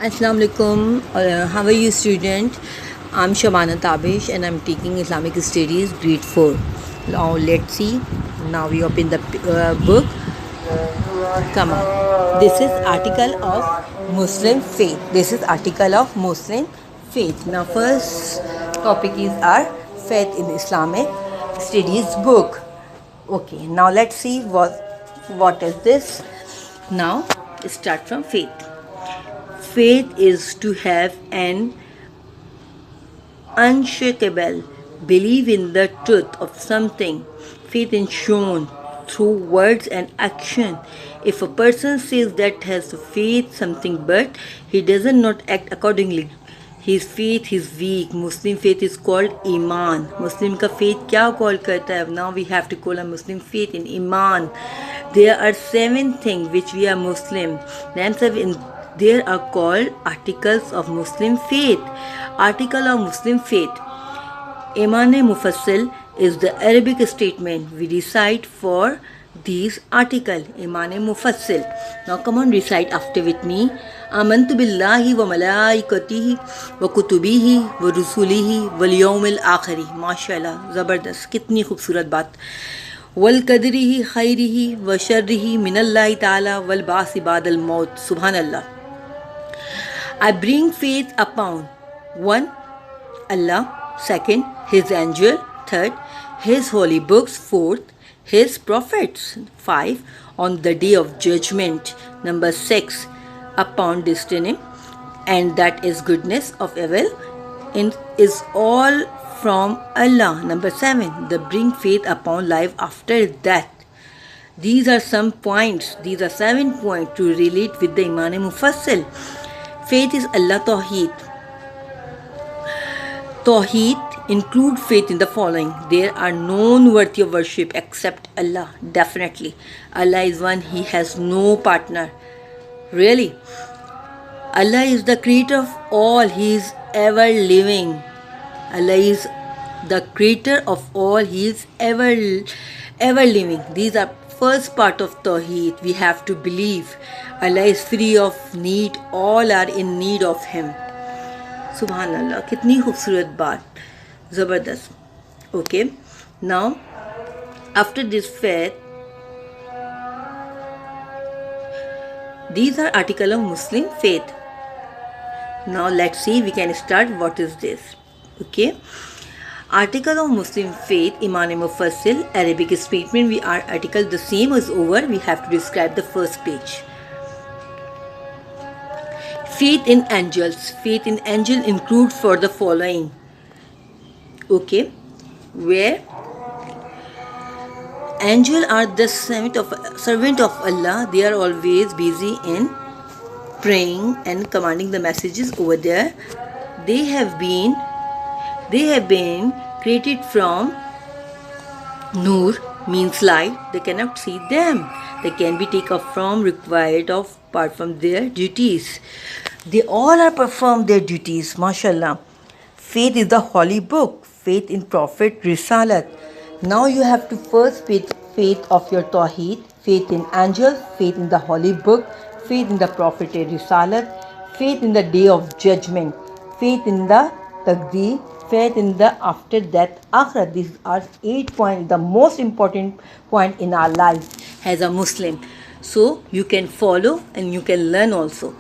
Assalamu alaikum. How are you, student? I'm Shabana Tabish and I'm taking Islamic Studies grade 4. Now let's see. Now we open the book. Come on. This is article of Muslim faith. This is article of Muslim faith. Now first topic is our faith in Islamic Studies book. Okay. Now let's see what is this. Now start from faith. Faith is to have an unshakable belief in the truth of something. Faith is shown through words and action. If a person says that has faith something but he does not act accordingly, his faith is weak. Muslim faith is called Iman. Muslim का faith क्या call करता है? Now we have to call a Muslim faith in Iman. There are 7 things which we are Muslim. There are called articles of Muslim faith. Article of Muslim faith. Iman Mufassil is the Arabic statement we recite for these article. Iman Mufassil. Now come on, recite after with me. Amantu billahi wa malaikatihi wa kutubihi wa rusulihi wal yawmil akhiri. MashaAllah, zabardast. कितनी खूबसूरत बात. वल कदरिही खैरिही व शर्रिही मिनल्लाहि ताला वल बासी बादल मौत. Subhanallah. I bring faith upon 1. Allah. 2. His angel. 3. His holy books. 4. His prophets. 5. On the day of judgment. 6. Upon destiny, and that is goodness of evil is all from Allah. 7. The bring faith upon life after death. These are some points. These are 7 points to relate with the Iman Mufassil. Faith is Allah Tawheed. Tawheed include faith in the following. There are none worthy of worship except Allah. Definitely. Allah is one. He has no partner. Really. Allah is the creator of all. He is ever living. Allah is the creator of all. He is ever living. These are first part of Tawheed. We have to believe Allah is free of need. All are in need of Him. Subhanallah. कितनी खूबसूरत बात. ज़बरदस्त. Okay. Now, after this faith, these are article of Muslim faith. Now let's see. We can start. What is this? Okay. Article of Muslim faith, Iman Mufassil, Arabic statement. We are article the same as over. We have to describe the first page. Faith in angels. Faith in angel include for the following. Okay. Where angels are the servant of Allah. They are always busy in praying and commanding the messages over there. They have been created from Nur, means light. They cannot see them. They can be taken from required of apart from their duties. They all are perform their duties. MashaAllah. Faith is the holy book. Faith in Prophet Risalat. Now you have to first faith of your Tawheed, faith in angels, faith in the holy book, faith in the Prophet Risalat, faith in the day of judgment, faith in the Taqdeer, faith in the after death Akhirat. These are 8 points, the most important point in our life as a Muslim. So you can follow and you can learn also.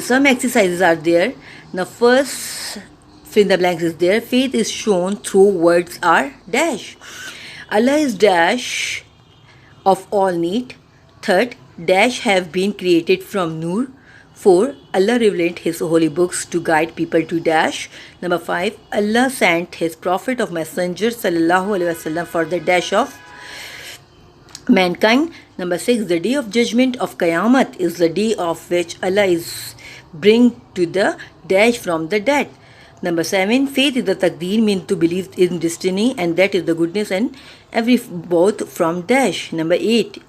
Some exercises are there. Now first fill in the blanks is there. Faith is shown through words are dash. Allah is dash of all need. 3. Dash have been created from Nur. 4. Allah revealed His holy books to guide people to dash. 5. Allah sent His Prophet of Messenger Sallallahu Alaihi Wasallam for the dash of mankind. 6. The day of judgment of Qiyamah is the day of which Allah is bring to the dash from the dead. 7. Faith is the Taqdeer, means to believe in destiny, and that is the goodness and both from dash. 8.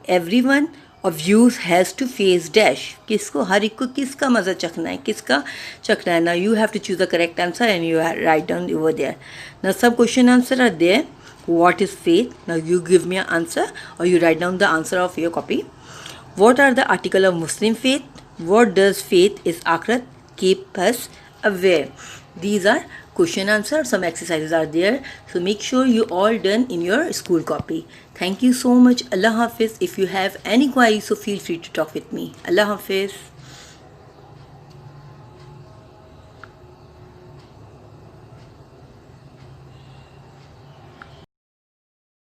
Everyone of you has to face dash. किसको हर एक को किसका मज़ा चखना है, किसका चखना है. Now you have to choose the correct answer and you write down over there. Now some question answer are there. What is faith? Now you give me an answer or you write down the answer of your copy. What are the article of Muslim faith? What does faith is akhirat keep us aware? These are question answer. Some exercises are there, so make sure you all done in your school copy. Thank you so much. Allah Hafiz. If you have any queries, so feel free to talk with me. Allah Hafiz.